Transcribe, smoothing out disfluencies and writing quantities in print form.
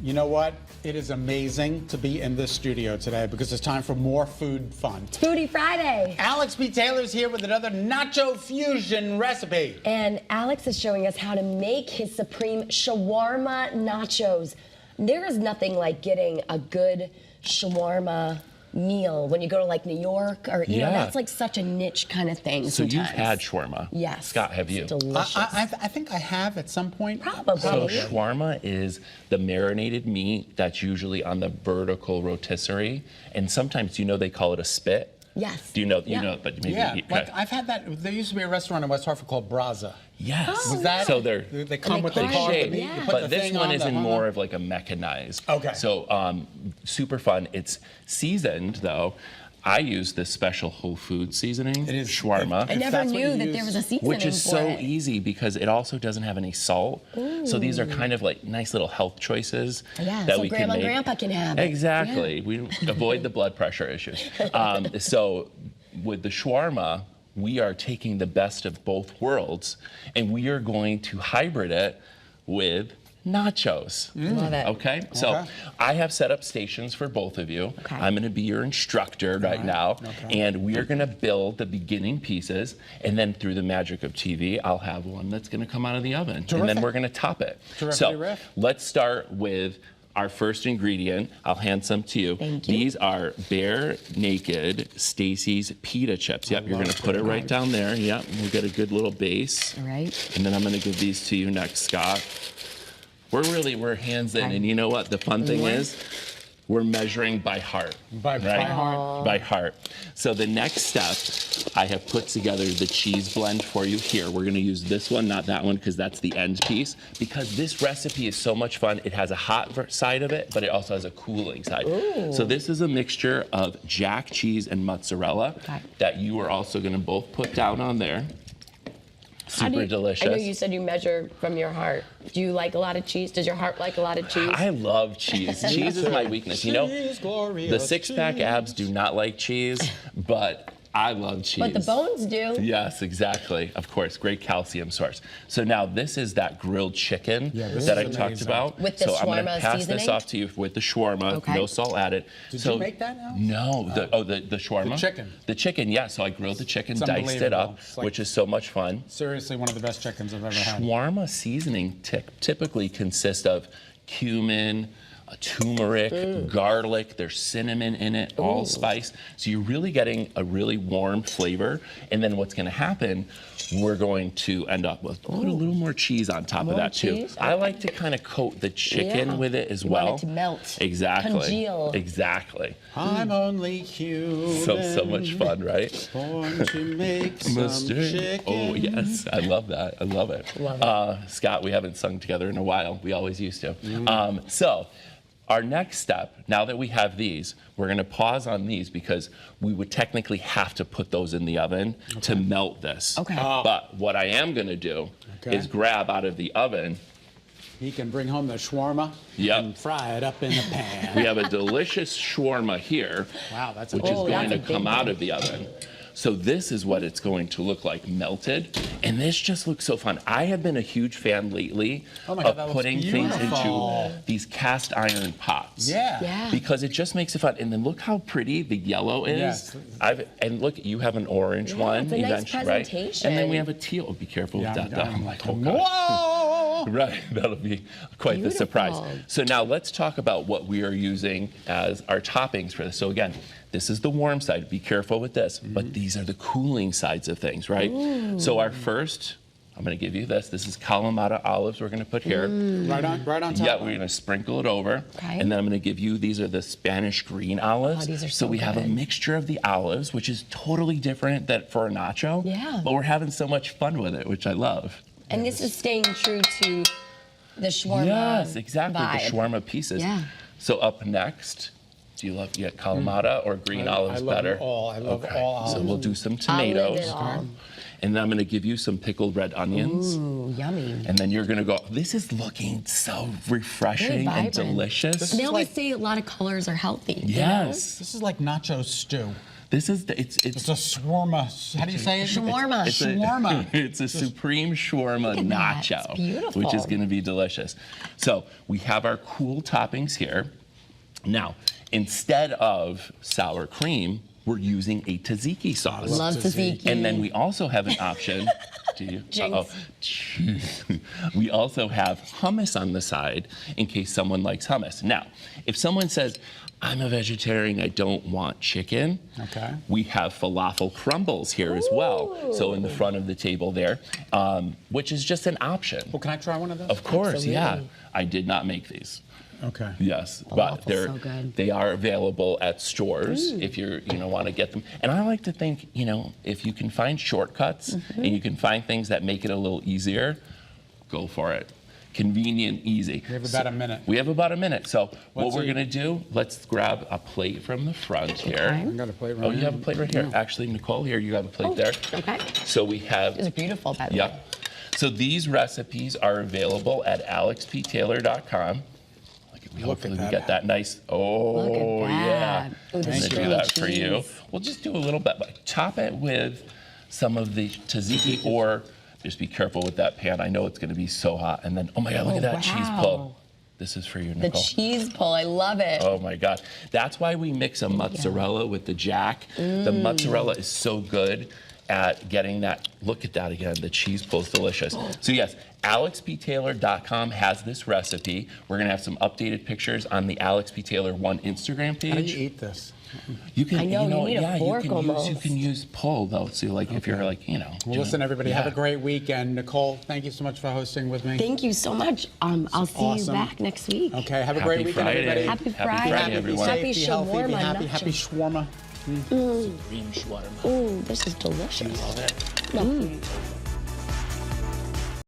You know what? It is amazing to be in this studio today because it's time for more food fun. It's Foodie Friday. Alex B. Taylor's here with another nacho fusion recipe. And Alex is showing us how to make his Supreme Shawarma Nachos. There is nothing like getting a good shawarma meal when you go to like New York or, you know, that's like such a niche kind of thing. So sometimes. you've had shawarma? Yes. Scott, have you? It's delicious. I think I have at some point. Probably. So shawarma is the marinated meat that's usually on the vertical rotisserie, and sometimes, you know, they call it a spit. Yes. Do you know? Yeah. You know, but maybe. Yeah, like I've had that. There used to be a restaurant in West Hartford called Braza. Yes. Was that? So they come with the carve carved it, meat. yeah. You put But the this thing one on is the in hummer. more of like a mechanized. Okay. So super fun. It's seasoned though. I use this special Whole Foods seasoning. It is shawarma. I never that's what knew you that use. there was a seasoning Which is for so it. easy because it also doesn't have any salt. So these are kind of like nice little health choices Yeah, that so we Grandma can and make. Grandpa can have it. Exactly. We avoid the blood pressure issues. So with the shawarma, we are taking the best of both worlds and we are going to hybrid it with nachos. Love it. Okay, so I have set up stations for both of you. Okay. I'm gonna be your instructor right now, Okay. and we are gonna build the beginning pieces, and then through the magic of TV, I'll have one that's gonna come out of the oven, and then Terrific. we're gonna top it. Terrific, So Riff. let's start with our first ingredient. I'll hand some to you. Thank you. These are Bare Naked Stacy's pita chips. Yep, you're gonna love put it pita right down there. Yep, we'll get a good little base. All right. And then I'm gonna give these to you next, Scott. We're hands in, Okay. and you know what the fun thing is? We're measuring by heart. By heart. By heart. So the next step, I have put together the cheese blend for you here. We're gonna use this one, not that one, because that's the end piece. Because this recipe is so much fun. It has a hot side of it, but it also has a cooling side. Ooh. So this is a mixture of jack cheese and mozzarella Okay. that you are also gonna both put down on there. How do Super you- delicious. I know you said you measure from your heart. Do you like a lot of cheese? Does your heart like a lot of cheese? I love cheese. Cheese is my weakness. You know, Cheese, glorious the six-pack cheese. abs do not like cheese, but I love cheese. But the bones do. Yes, exactly. Of course, great calcium source. So now this is that grilled chicken this that is I talked amazing. about. With the so I'm shawarma gonna pass this seasoning? off to you with the shawarma, Okay. no salt added. Did so, you make that, Alex? No, the shawarma. The chicken. The chicken, yeah. So I grilled the chicken, It's diced it unbelievable. up, It's like- which is so much fun. Seriously, one of the best chickens I've ever had. Shawarma seasoning typically consists of cumin, turmeric, garlic, there's cinnamon in it, allspice. So you're really getting a really warm flavor. And then what's gonna happen, we're going to end up with put a little more cheese on top of More that too. cheese? I like to kind of coat the chicken Yeah. with it as You want it well. to melt, Exactly. congeal. Exactly. I'm only human. So much fun, right? Born to make some Mustard. chicken. Oh yes, I love that. I love it. Love it. Scott, we haven't sung together in a while. We always used to. So our next step, now that we have these, we're gonna pause on these because we would technically have to put those in the oven to melt this. Okay. But what I am gonna do is grab out of the oven. He can bring home the shawarma Yep. and fry it up in the pan. We have a delicious shawarma here, Wow, that's which is Oh, going that's to a big come out one. of the oven. So this is what it's going to look like melted. And this just looks so fun. I have been a huge fan lately Oh my God, that of looks putting things beautiful. into these cast iron pots. Yeah. Yeah. Because it just makes it fun. And then look how pretty the yellow is. Yes. And look, you have an orange one. it's a nice eventually, right? presentation. And then we have a teal. Be careful with that. I'm like, Oh, God. whoa! Right, that'll be quite the surprise. Beautiful. So now let's talk about what we are using as our toppings for this. So again, this is the warm side. Be careful with this, but these are the cooling sides of things, right? So our first, I'm gonna give you this. This is Kalamata olives we're gonna put here. Right on top. Yeah, we're gonna sprinkle it over. Okay. And then I'm gonna give you, these are the Spanish green olives. Oh, these are so so we have a good. mixture of the olives, which is totally different than for a nacho. Yeah. But we're having so much fun with it, which I love. And this is staying true to the shawarma Yes, exactly. vibe. The shawarma pieces. Yeah. So up next, do you love Kalamata or green olives I love better? them all. I love all So olives. we'll do some I'll live tomatoes. it all. And then I'm gonna give you some pickled red onions. Ooh, yummy. And then you're gonna go, this is looking so refreshing and vibrant. delicious. They always like- say a lot of colors are healthy. you know? Yes. This is like nacho stew. This is it's It's a shawarma. How do you say it? Shawarma. It's Shawarma. It's a Supreme Shawarma Look at that. Nacho, It's beautiful. which is going to be delicious. So we have our cool toppings here. Now, instead of sour cream, we're using a tzatziki sauce. Love tzatziki. And then we also have an option. Do you? Jinx. We also have hummus on the side in case someone likes hummus. Now, if someone says, I'm a vegetarian, I don't want chicken. Okay. We have falafel crumbles here as well. So in the front of the table there, which is just an option. Well, can I try one of those? Of course, yeah. Absolutely. I did not make these. Okay. Yes, but Falafel's so good. they are available at stores if you want to get them. And I like to think, if you can find shortcuts and you can find things that make it a little easier, go for it. Convenient, easy. We have about a minute. We have about a minute. So what Let's we're eat. going to do, let's grab a plate from the front here. I got a plate right Oh, you here. have a plate right here. Actually, Nicole, here, you have a plate there. Okay. So we have These are beautiful, by the way. Yep. So these recipes are available at alexptaylor.com. Hopefully we that. get that nice. Oh, Look at yeah. that. Ooh, the I'm gonna do stringy that for you. cheese. We'll just do a little bit, but top it with some of the tzatziki, or just be careful with that pan. I know it's going to be so hot. And then, oh my God, look at that cheese wow. pull. This is for you, The Nicole. cheese pull, I love it. Oh my God. That's why we mix a mozzarella with the jack. The mozzarella is so good at getting that. Look at that again. The cheese pull is delicious. So yes, alexptaylor.com has this recipe. We're going to have some updated pictures on the Alex P. Taylor 1 Instagram page. How do you eat this? You can, I know, you need a yeah, fork you can use, almost. you can use pull though. So like if you're like, Well, doing- listen, everybody, have a yeah. great weekend. Nicole, thank you so much for hosting with me. Thank you so much. I'll see awesome. you back next week. Okay, have a Happy great weekend, Friday. everybody. Happy Happy Friday. Friday, Be everyone. safe, Happy be healthy, be shawarma happy. nachos. Happy shawarma. Supreme Shawarma. Ooh, this is delicious. Love it. Mm.